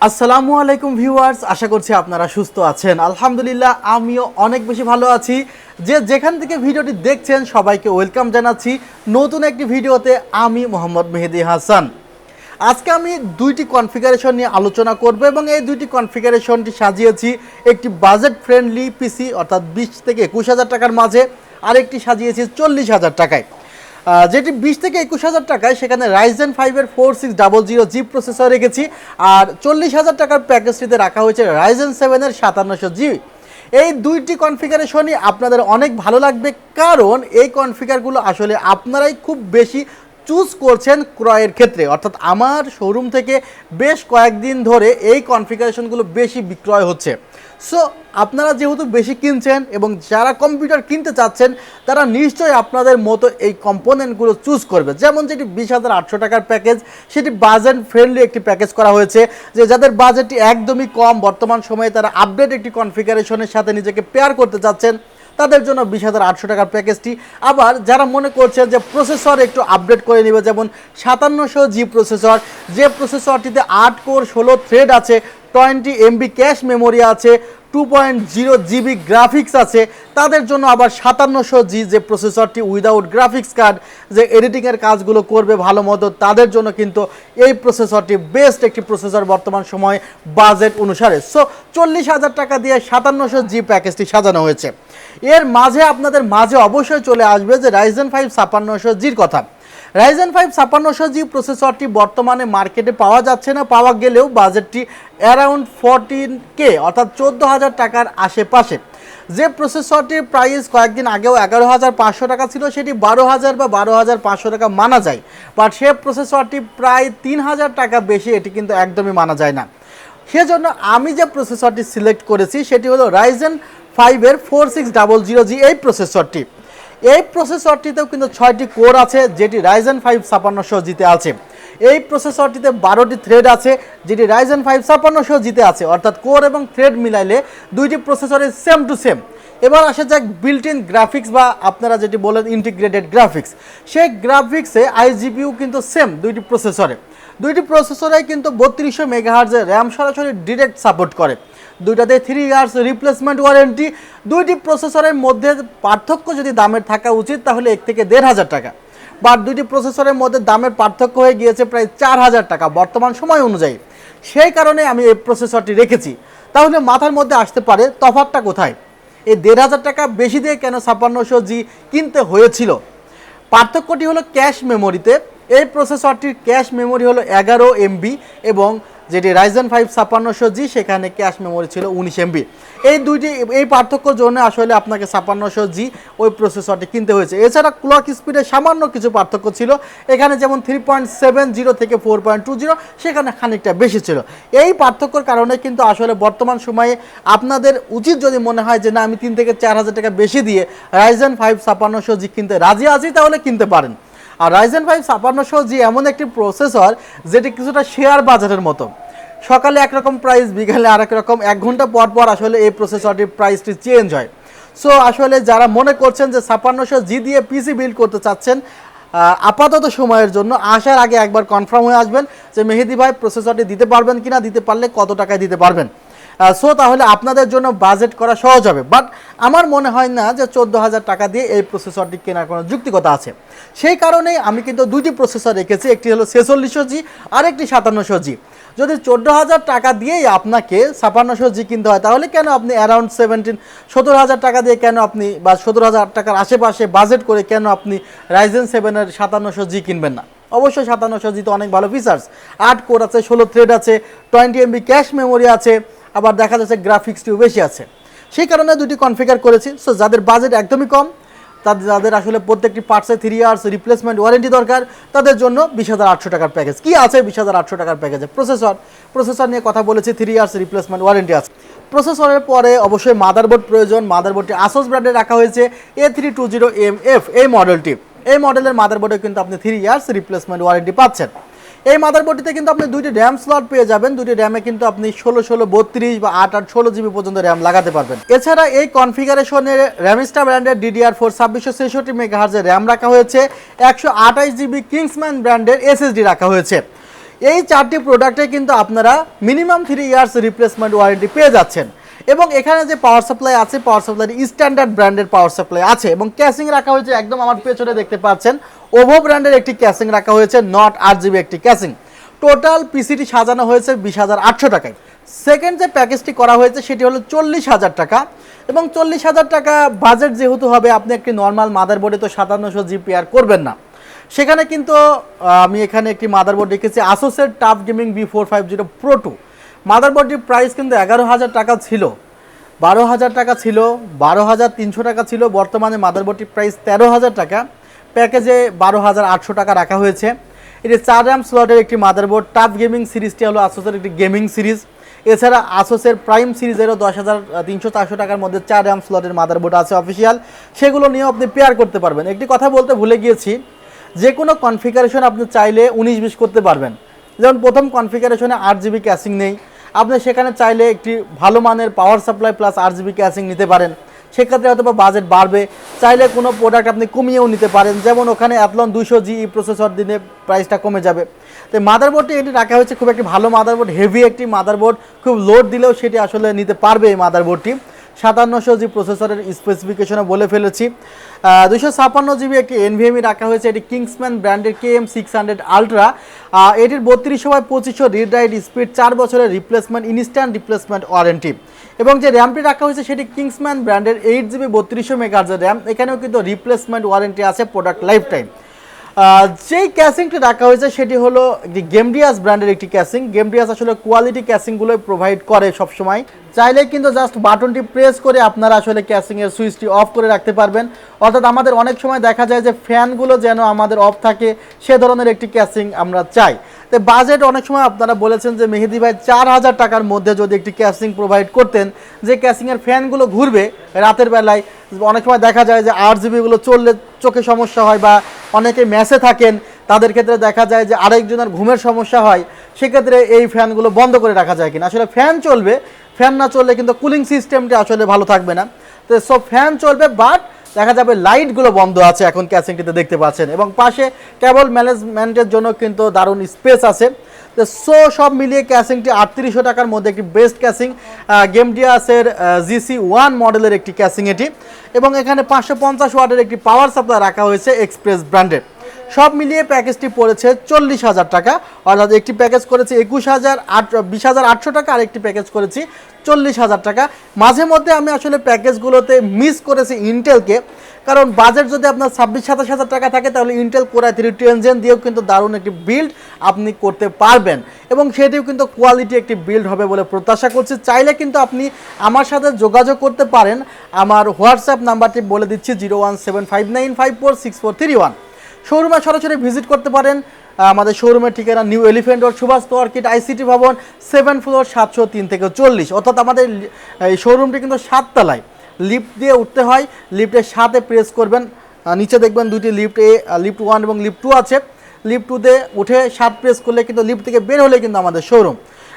আসসালামু আলাইকুম ভিউয়ার্স, আশা করছি আপনারা সুস্থ আছেন। আলহামদুলিল্লাহ আমিও অনেক বেশি ভালো আছি। যেখান থেকে ভিডিওটি দেখছেন সবাইকে ওয়েলকাম জানাচ্ছি নতুন একটি ভিডিওতে। আমি মোহাম্মদ মেহেদি হাসান। আজকে আমি দুইটি কনফিগারেশন নিয়ে আলোচনা করব এবং এই দুইটি কনফিগারেশনটি সাজিয়েছি একটি বাজেট ফ্রেন্ডলি পিসি অর্থাৎ 20 থেকে 21,000 টাকার মাঝে, আরেকটি সাজিয়েছি 40,000 টাকায়। যেটি 20 থেকে 21,000 টাকায়, সেখানে Ryzen 5-এর 4600G প্রসেসর রেখেছি, আর 40,000 টাকার প্যাকেজটিতে রাখা হয়েছে Ryzen 7-এর 5700G। এই দুইটি কনফিগারেশনই আপনাদের অনেক ভালো লাগবে, কারণ এই কনফিগারগুলো আসলে আপনারাই খুব বেশি চুজ করছেন ক্রয়ের ক্ষেত্রে। অর্থাৎ আমার শোরুম থেকে বেশ কয়েকদিন ধরে এই কনফিগারেশনগুলো বেশি বিক্রয় হচ্ছে। সো আপনারা যেহেতু বেশি কিনছেন এবং যারা কম্পিউটার কিনতে চাচ্ছেন তারা নিশ্চয়ই আপনাদের মতো এই কম্পোনেন্টগুলো চুজ করবে। যেমন যেটি 20,800 টাকার প্যাকেজ, সেটি বাজেট ফ্রেন্ডলি একটি প্যাকেজ করা হয়েছে, যে যাদের বাজেটটি একদমই কম, বর্তমান সময়ে তারা আপডেট একটি কনফিগারেশনের সাথে নিজেকে পেয়ার করতে চাচ্ছেন, তাদের জন্য 20,800 টাকার প্যাকেজটি। আবার যারা মনে করছেন যে প্রসেসর একটু আপডেট করে নেবে, যেমন 5700G প্রসেসর, যে প্রসেসরটিতে 8 কোর 16 থ্রেড আছে, 20 MB ক্যাশ মেমোরি আছে, 2.0 GB গ্রাফিক্স আছে, তাদের জন্য আবার 5700G যে প্রসেসরটি উইদাউট গ্রাফিক্স কার্ড, যে এডিটিংয়ের কাজগুলো করবে ভালো মতো, তাদের জন্য কিন্তু এই প্রসেসরটি বেস্ট একটি প্রসেসর বর্তমান সময়ে বাজেট অনুসারে। সো 40,000 টাকা দিয়ে 5700G প্যাকেজটি সাজানো হয়েছে। এর মাঝে আপনাদের মাঝে অবশ্যই চলে আসবে যে Ryzen 5 5600Gর কথা। Ryzen 5 5600G প্রসেসরটি বর্তমানে মার্কেটে পাওয়া যাচ্ছে না, পাওয়া গেলেও বাজেটটি অ্যারাউন্ড 14K অর্থাৎ 14,000 টাকার আশেপাশে। যে প্রসেসরটির প্রাইস কয়েকদিন আগেও 11,500 টাকা ছিল, সেটি 12,000 বা 12,500 টাকা মানা যায়, বাট সে প্রসেসরটি প্রায় 3,000 টাকা বেশি, এটি কিন্তু একদমই মানা যায় না। সেজন্য আমি যে প্রসেসরটি সিলেক্ট করেছি সেটি হলো Ryzen 5-এর 4600G এই প্রসেসরটি। এই প্রসেসরটিতেও কিন্তু 6টি কোর আছে, যেটি Ryzen 5 5600Gতে আছে। এই প্রসেসরটিতে 12টি থ্রেড আছে, যেটি Ryzen 5 5600Gতে আছে। অর্থাৎ কোর এবং থ্রেড মিলাইলে দুইটি প্রসেসরের সেম টু সেম। এবার আসা যাক বিল্ট ইন গ্রাফিক্স, বা আপনারা যেটি বলেন ইন্টিগ্রেটেড গ্রাফিক্স। সেই গ্রাফিক্সে আইজিপিউ কিন্তু সেম দুইটি প্রসেসরে কিন্তু 3200 MHz র্যাম সরাসরি ডিরেক্ট সাপোর্ট করে। দুইটাতে 3 ইয়ার্স রিপ্লেসমেন্ট ওয়ারেন্টি। দুইটি প্রসেসরের মধ্যে পার্থক্য যদি দামের থাকা উচিত তাহলে 1 থেকে 1,500 টাকা, বাট দুইটি প্রসেসরের মধ্যে দামের পার্থক্য হয়ে গিয়েছে প্রায় 4,000 টাকা বর্তমান সময় অনুযায়ী। সেই কারণে আমি এই প্রসেসরটি রেখেছি। তাহলে মাথার মধ্যে আসতে পারে তফাৎটা কোথায়, এই 1,500 টাকা বেশি দিয়ে কেন 5600G কিনতে হয়েছিল? পার্থক্যটি হলো ক্যাশ মেমোরিতে। এই প্রসেসরটির ক্যাশ মেমোরি হলো 11 MB এবং যেটি Ryzen 5 5600G সেখানে ক্যাশ মেমোরি ছিল 19 MB। এই পার্থক্যর জন্য আসলে আপনাকে 5600G ওই প্রসেসরটি কিনতে হয়েছে। এছাড়া ক্লক স্পিডে সামান্য কিছু পার্থক্য ছিল, এখানে যেমন 3.70 থেকে 4.20 সেখানে খানিকটা বেশি ছিল। এই পার্থক্যর কারণে কিন্তু আসলে বর্তমান সময়ে আপনাদের উচিত, যদি মনে হয় যে না আমি 3 থেকে 4,000 টাকা বেশি দিয়ে Ryzen 5 5600G কিনতে রাজি আছি, তাহলে কিনতে পারেন। আর Ryzen 5 5600G এমন একটি প্রসেসর যেটি কিছুটা শেয়ার বাজারের মতো, সকালে একরকম প্রাইস, বিকালে আরেক রকম, 1 ঘন্টা পর পর আসলে এই প্রসেসরটির প্রাইসটি চেঞ্জ হয়। সো আসলে যারা মনে করছেন যে 5600G দিয়ে পিসি বিল্ড করতে চাচ্ছেন, আপাতত সময়ের জন্য আসার আগে একবার কনফার্ম হয়ে আসবেন যে মেহেদি ভাই প্রসেসরটি দিতে পারবেন কিনা, দিতে পারলে কত টাকায় দিতে পারবেন। সো তাহলে আপনাদের জন্য বাজেট করা সহজ হবে। বাট আমার মনে হয় না যে 14,000 টাকা দিয়ে এই প্রসেসরটি কেনার কোনো যুক্তিকতা আছে। সেই কারণেই আমি কিন্তু দুইটি প্রসেসর রেখেছি, একটি হলো 4600G আর একটি 5700G। যদি 14,000 টাকা দিয়েই আপনাকে 5600G কিনতে হয়, তাহলে কেন আপনি অ্যারাউন্ড 17,000 টাকা দিয়ে কেন আপনি, বা 17,000 টাকার আশেপাশে বাজেট করে কেন আপনি Ryzen 7-এর 5700G কিনবেন না? অবশ্যই 5700G তো অনেক ভালো ফিচার্স, 8 কোর আছে, 16 থ্রেড আছে, 20 MB ক্যাশ মেমোরি আছে, আবার দেখা যাচ্ছে গ্রাফিক্সটিও বেশি আছে। সেই কারণে দুটি কনফিগার করেছি। সো যাদের বাজেট একদমই কম, যাদের আসলে প্রত্যেকটি পার্টসে 3 ইয়ার্স রিপ্লেসমেন্ট ওয়ারেন্টি দরকার, তাদের জন্য 20,800 টাকার প্যাকেজ। কি আছে 20,800 টাকার প্যাকেজে? প্রসেসর নিয়ে কথা বলেছি, 3 ইয়ার্স রিপ্লেসমেন্ট ওয়ারেন্টি আছে। প্রসেসরের পরে অবশ্যই মাদারবোর্ড প্রয়োজন। মাদারবোর্ডটি Asus ব্র্যান্ডে রাখা হয়েছে, A320MF এই মডেলটি। এই মডেলের মাদারবোর্ডে কিন্তু আপনি 3 ইয়ার্স রিপ্লেসমেন্ট ওয়ারেন্টি পাচ্ছেন। এই মাদারবোর্ডটিতে কিন্তু আপনি দুইটি র্যাম স্লট পেয়ে যাবেন। দুইটি র্যামে কিন্তু আপনি 16 32 বা 8 16 জিবি পর্যন্ত র্যাম লাগাতে পারবেন। এছাড়া এই কনফিগারেশনের Ramsta ব্র্যান্ডের DDR-4 2666 মেগাহার্জ র্যাম রাখা হয়েছে, 128 জিবি কিংসম্যান ব্র্যান্ডের SSD রাখা হয়েছে। এই 4টি প্রোডাক্টে কিন্তু আপনারা মিনিমাম 3 ইয়ার্স রিপ্লেসমেন্ট ওয়ারেন্টি পেয়ে যাচ্ছেন। এবং এখানে যে পাওয়ার সাপ্লাই আছে, পাওয়ার সাপ্লাই স্ট্যান্ডার্ড ব্র্যান্ডের পাওয়ার সাপ্লাই আছে এবং ক্যাসিং রাখা হয়েছে একদম আমার পেছনে দেখতে পাচ্ছেন ওভো ব্র্যান্ডের একটি ক্যাসিং রাখা হয়েছে, নট আরজিবি একটি ক্যাসিং। টোটাল পিসিটি সাজানো হয়েছে 20,800 টাকায়। সেকেন্ড যে প্যাকেজটি করা হয়েছে সেটি হলো 40,000 টাকা এবং 40,000 টাকা বাজেট যেহেতু হবে, আপনি একটি নর্মাল মাদারবোর্ডে তো 5700 জিবি আর করবেন না। সেখানে কিন্তু আমি এখানে একটি মাদারবোর্ড রেখেছি আসুসের টাফ গেমিং B450 Pro 2। মাদারবোর্ডটির প্রাইস কিন্তু 11,000 টাকা ছিল, 12,000 টাকা ছিল, 12,300 টাকা ছিল। বর্তমানে মাদারবোর্ডটির প্রাইস 13,000 টাকা, প্যাকেজে 12,800 টাকা রাখা হয়েছে। এটি 4 RAM স্লটের একটি মাদারবোর্ড। টাফ গেমিং সিরিজটি হলো আসুসের একটি গেমিং সিরিজ। এছাড়া আসুসের প্রাইম সিরিজেরও 10,300-400 টাকার মধ্যে 4 RAM স্লটের মাদারবোর্ড আছে অফিসিয়াল, সেগুলো নিয়েও আপনি পেয়ার করতে পারবেন। একটি কথা বলতে ভুলে গিয়েছি, যে কোনো কনফিগারেশন আপনি চাইলে 19-20 করতে পারবেন। যেমন প্রথম কনফিগারেশনে আরজিবি ক্যাসিং নেই, আপনি সেখানে চাইলে একটি ভালো মানের power supply plus RGB casing নিতে পারেন, সেক্ষেত্রে হয়তো বা বাজেট বাড়বে। চাইলে কোনো প্রোডাক্ট আপনি কমিয়েও নিতে পারেন, যেমন ওখানে অ্যাথলন 200G প্রসেসর দিনে প্রাইসটা কমে যাবে। তো মাদারবোর্ডটি এটি রাখা হয়েছে খুব একটি ভালো মাদারবোর্ড, হেভি একটি মাদারবোর্ড, খুব লোড দিলেও সেটি আসলে নিতে পারবে এই মাদারবোর্ডটি। 5700G প্রসেসরের স্পেসিফিকেশনে বলে ফেলেছি। 256GB একটি NVMe রাখা হয়েছে, এটি কিংসম্যান ব্র্যান্ডের KM600 আলট্রা। এটির 32/2500 রিড রাইট স্পিড, 4 বছরের রিপ্লেসমেন্ট ইনস্ট্যান্ট রিপ্লেসমেন্ট ওয়ারেন্টি। এবং যে র্যামটি রাখা হয়েছে সেটি কিংসম্যান ব্র্যান্ডের 8GB 3200 মেগাহার্জের র্যাম, এখানেও কিন্তু রিপ্লেসমেন্ট ওয়ারেন্টি আছে প্রোডাক্ট লাইফ টাইম। যেই ক্যাসিংটি রাখা হয়েছে সেটি হলো গেমডিয়াস ব্র্যান্ডের একটি ক্যাসিং। গেমডিয়াস আসলে কোয়ালিটি ক্যাসিংগুলোই প্রোভাইড করে সবসময়। চাইলে কিন্তু জাস্ট বাটনটি প্রেস করে আপনারা আসলে ক্যাসিংয়ের সুইচটি অফ করে রাখতে পারবেন। অর্থাৎ আমাদের অনেক সময় দেখা যায় যে ফ্যানগুলো যেন আমাদের অফ থাকে, সে ধরনের একটি ক্যাসিং আমরা চাই। তো বাজেট অনেক সময় আপনারা বলেছেন যে মেহেদি ভাই 4,000 টাকার মধ্যে যদি একটি ক্যাসিং প্রোভাইড করতেন, যে ক্যাসিংয়ের ফ্যানগুলো ঘুরবে রাতের বেলায়। অনেক সময় দেখা যায় যে আরজিবিগুলো চললে চোখে সমস্যা হয়, বা অনেকে ম্যাচে থাকেন, তাদের ক্ষেত্রে দেখা যায় যে আরেকজনের ঘুমের সমস্যা হয়, সেক্ষেত্রে এই ফ্যানগুলো বন্ধ করে রাখা যায় কিনা। আসলে ফ্যান চলবে, ফ্যান না চললে কিন্তু কুলিং সিস্টেমটি আসলে ভালো থাকবে না। তো সব ফ্যান চলবে, বাট দেখা যাবে লাইটগুলো বন্ধ আছে এখন ক্যাসিংটিতে দেখতে পাচ্ছেন। এবং পাশে কেবল ম্যানেজমেন্টের জন্য কিন্তু দারুণ স্পেস আছে। তো সব মিলিয়ে ক্যাসিংটি 3800 টাকার মধ্যে একটি বেস্ট ক্যাসিং, গেমডিয়াসের GC1 মডেলের একটি ক্যাসিং এটি। এবং এখানে 550 ওয়াটের একটি পাওয়ার সাপ্লাই রাখা হয়েছে এক্সপ্রেস ব্র্যান্ডের। সব মিলিয়ে প্যাকেজটি পড়েছে 40,000 টাকা, অর্থাৎ একটি প্যাকেজ করেছি 20,800 টাকা, আর একটি প্যাকেজ করেছি 40,000 টাকা। মাঝে মধ্যে আমি আসলে প্যাকেজগুলোতে মিস করেছি ইন্টেলকে, কারণ বাজেট যদি আপনার 26-27 টাকা থাকে তাহলে ইন্টেল কোর i3 10 দিয়েও কিন্তু দারুণ একটি বিল্ড আপনি করতে পারবেন, এবং সেটিও কিন্তু কোয়ালিটি একটি বিল্ড হবে বলে প্রত্যাশা করছি। চাইলে কিন্তু আপনি আমার সাথে যোগাযোগ করতে পারেন। আমার হোয়াটসঅ্যাপ নাম্বারটি বলে দিচ্ছি 017595464331। শোরুমে সরাসরি ভিজিট করতে পারেন। আমাদের শোরুমের ঠিকানা new elephant road, Subhash market, ICT Bhaban, 7 floor, 703 থেকে 40। অর্থাৎ আমাদের এই শোরুমটি কিন্তু 7 তলায়, লিফট দিয়ে উঠতে হয়, লিফটের সাথে প্রেস করবেন, নিচে দেখবেন দুটি লিফট, লিফট 1 এবং লিফট 2 আছে। লিফট 2তে উঠে 7 প্রেস করলে কিন্তু লিফট থেকে বের হলে কিন্তু আমাদের শোরুম।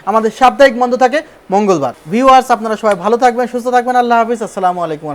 আমাদের সাপ্তাহিক বন্ধ থাকে মঙ্গলবার। ভিউয়ার্স, আপনারা সবাই ভালো থাকবেন, সুস্থ থাকবেন। আল্লাহ হাফিজ, আসসালামু আলাইকুম।